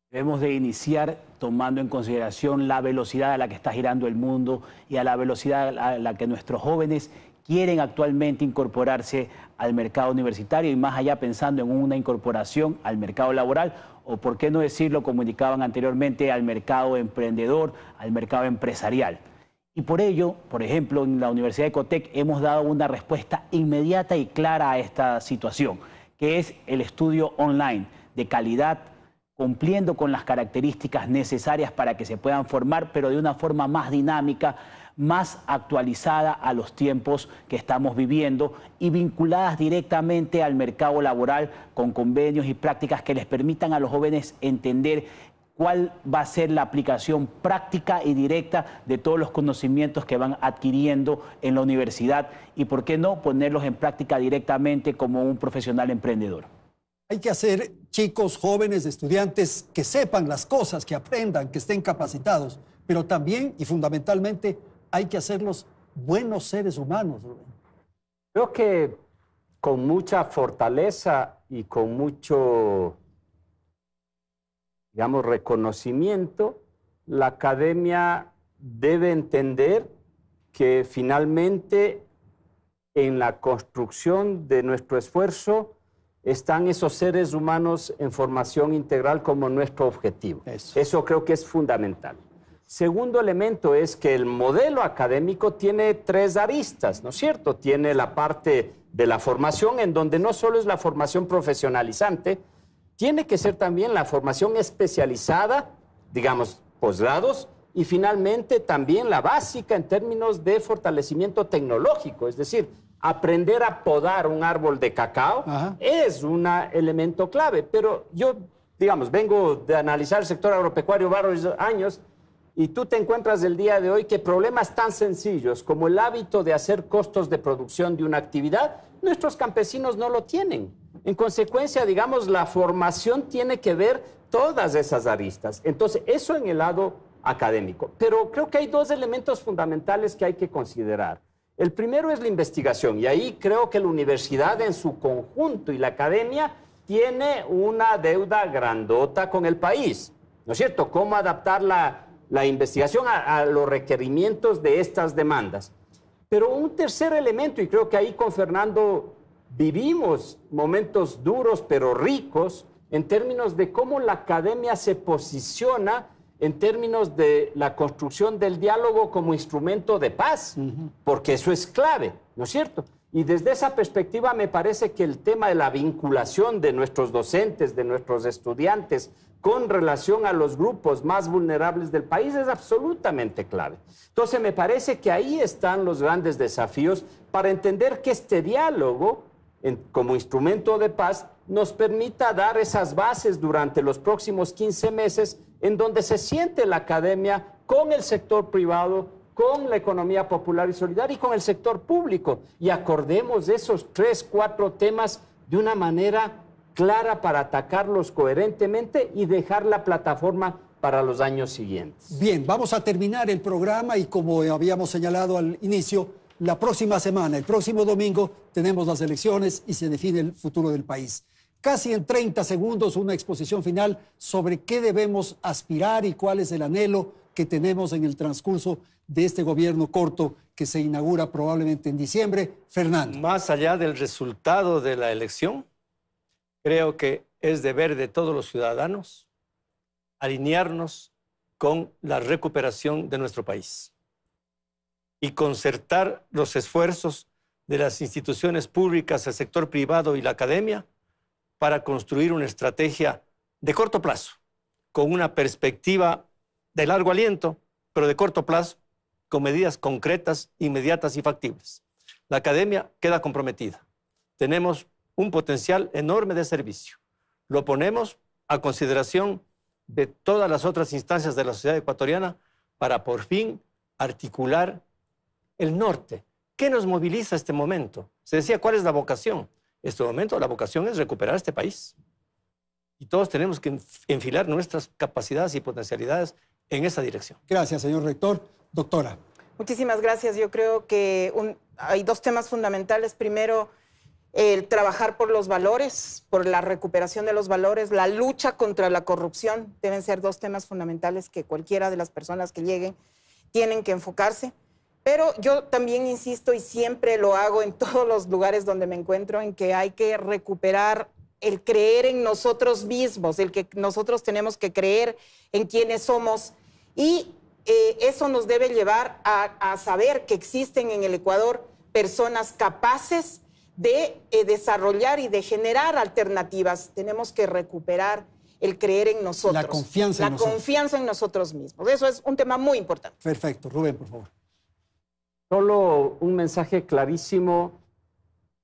Debemos de iniciar tomando en consideración la velocidad a la que está girando el mundo y a la velocidad a la que nuestros jóvenes quieren actualmente incorporarse al mercado universitario y más allá pensando en una incorporación al mercado laboral o, por qué no decirlo, como indicaban anteriormente, al mercado emprendedor, al mercado empresarial. Y por ello, por ejemplo, en la Universidad de Ecotec hemos dado una respuesta inmediata y clara a esta situación, que es el estudio online de calidad, cumpliendo con las características necesarias para que se puedan formar, pero de una forma más dinámica, más actualizada a los tiempos que estamos viviendo y vinculadas directamente al mercado laboral con convenios y prácticas que les permitan a los jóvenes entender cuál va a ser la aplicación práctica y directa de todos los conocimientos que van adquiriendo en la universidad y, por qué no, ponerlos en práctica directamente como un profesional emprendedor. Hay que hacer chicos, jóvenes, estudiantes que sepan las cosas, que aprendan, que estén capacitados, pero también y fundamentalmente hay que hacerlos buenos seres humanos, Rubén. Creo que con mucha fortaleza y con mucho, digamos, reconocimiento, la academia debe entender que finalmente en la construcción de nuestro esfuerzo están esos seres humanos en formación integral como nuestro objetivo. Eso creo que es fundamental. Segundo elemento es que el modelo académico tiene tres aristas, ¿no es cierto? Tiene la parte de la formación, en donde no solo es la formación profesionalizante, tiene que ser también la formación especializada, digamos, posgrados, y finalmente también la básica en términos de fortalecimiento tecnológico, es decir, aprender a podar un árbol de cacao es un elemento clave, pero yo, digamos, vengo de analizar el sector agropecuario varios años. Y tú te encuentras el día de hoy que problemas tan sencillos como el hábito de hacer costos de producción de una actividad, nuestros campesinos no lo tienen. En consecuencia, digamos, la formación tiene que ver todas esas aristas. Entonces, eso en el lado académico. Pero creo que hay dos elementos fundamentales que hay que considerar. El primero es la investigación, y ahí creo que la universidad en su conjunto y la academia tiene una deuda grandota con el país, ¿no es cierto? ¿Cómo adaptar la investigación a los requerimientos de estas demandas? Pero un tercer elemento, y creo que ahí con Fernando vivimos momentos duros pero ricos, en términos de cómo la academia se posiciona en términos de la construcción del diálogo como instrumento de paz, porque eso es clave, ¿no es cierto? Y desde esa perspectiva me parece que el tema de la vinculación de nuestros docentes, de nuestros estudiantes, con relación a los grupos más vulnerables del país es absolutamente clave. Entonces me parece que ahí están los grandes desafíos para entender que este diálogo, como instrumento de paz, nos permita dar esas bases durante los próximos 15 meses en donde se siente la academia con el sector privado, con la economía popular y solidaria y con el sector público. Y acordemos esos 3, 4 temas de una manera clara para atacarlos coherentemente y dejar la plataforma para los años siguientes. Bien, vamos a terminar el programa y como habíamos señalado al inicio, la próxima semana, el próximo domingo, tenemos las elecciones y se define el futuro del país. Casi en 30 segundos, una exposición final sobre qué debemos aspirar y cuál es el anhelo que tenemos en el transcurso de este gobierno corto que se inaugura probablemente en diciembre. Fernando. Más allá del resultado de la elección, creo que es deber de todos los ciudadanos alinearnos con la recuperación de nuestro país y concertar los esfuerzos de las instituciones públicas, el sector privado y la academia para construir una estrategia de corto plazo, con una perspectiva de largo aliento, pero de corto plazo, con medidas concretas, inmediatas y factibles. La academia queda comprometida. Tenemos un potencial enorme de servicio. Lo ponemos a consideración de todas las otras instancias de la sociedad ecuatoriana para por fin articular el norte. ¿Qué nos moviliza este momento? Se decía, ¿cuál es la vocación? Este momento la vocación es recuperar este país. Y todos tenemos que enfilar nuestras capacidades y potencialidades en esa dirección. Gracias, señor rector. Doctora. Muchísimas gracias. Yo creo que hay 2 temas fundamentales. Primero, el trabajar por los valores, por la recuperación de los valores, la lucha contra la corrupción. Deben ser 2 temas fundamentales que cualquiera de las personas que lleguen tienen que enfocarse. Pero yo también insisto, y siempre lo hago en todos los lugares donde me encuentro, en que hay que recuperar el creer en nosotros mismos, el que nosotros tenemos que creer en quiénes somos. Y eso nos debe llevar a saber que existen en el Ecuador personas capaces de desarrollar y de generar alternativas. Tenemos que recuperar el creer en nosotros. La confianza en nosotros. La confianza en nosotros mismos. Eso es un tema muy importante. Perfecto. Rubén, por favor. Solo un mensaje clarísimo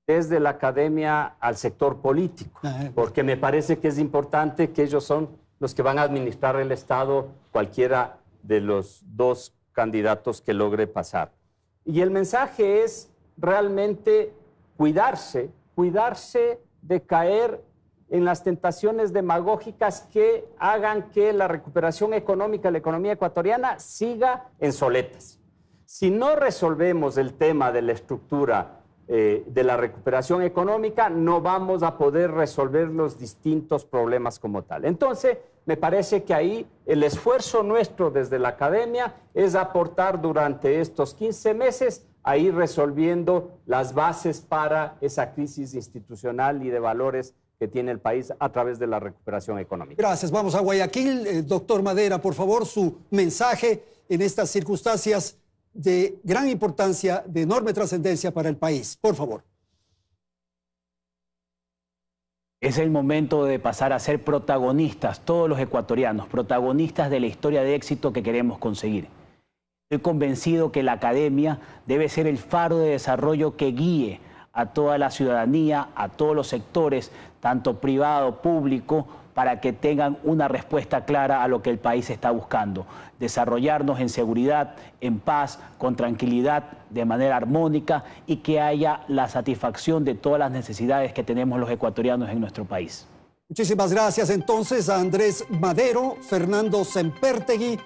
desde la academia al sector político, porque me parece que es importante que ellos son los que van a administrar el Estado, cualquiera de los 2 candidatos que logre pasar. Y el mensaje es realmente cuidarse de caer en las tentaciones demagógicas que hagan que la recuperación económica de la economía ecuatoriana siga en soletas. Si no resolvemos el tema de la estructura de la recuperación económica, no vamos a poder resolver los distintos problemas como tal. Entonces, me parece que ahí el esfuerzo nuestro desde la academia es aportar durante estos 15 meses a ir resolviendo las bases para esa crisis institucional y de valores que tiene el país a través de la recuperación económica. Gracias. Vamos a Guayaquil. Doctor Madera, por favor, su mensaje en estas circunstancias de gran importancia, de enorme trascendencia para el país. Por favor. Es el momento de pasar a ser protagonistas, todos los ecuatorianos, protagonistas de la historia de éxito que queremos conseguir. Estoy convencido que la academia debe ser el faro de desarrollo que guíe a toda la ciudadanía, a todos los sectores, tanto privado, público, para que tengan una respuesta clara a lo que el país está buscando. Desarrollarnos en seguridad, en paz, con tranquilidad, de manera armónica y que haya la satisfacción de todas las necesidades que tenemos los ecuatorianos en nuestro país. Muchísimas gracias entonces a Andrés Madero, Fernando Sempertegui,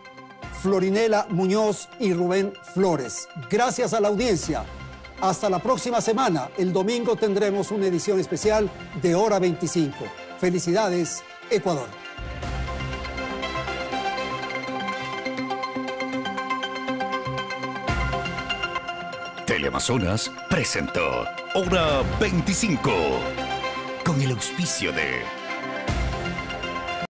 Florinela Muñoz y Rubén Flores. Gracias a la audiencia. Hasta la próxima semana. El domingo tendremos una edición especial de Hora 25. Felicidades, Ecuador. Teleamazonas presentó Hora 25 con el auspicio de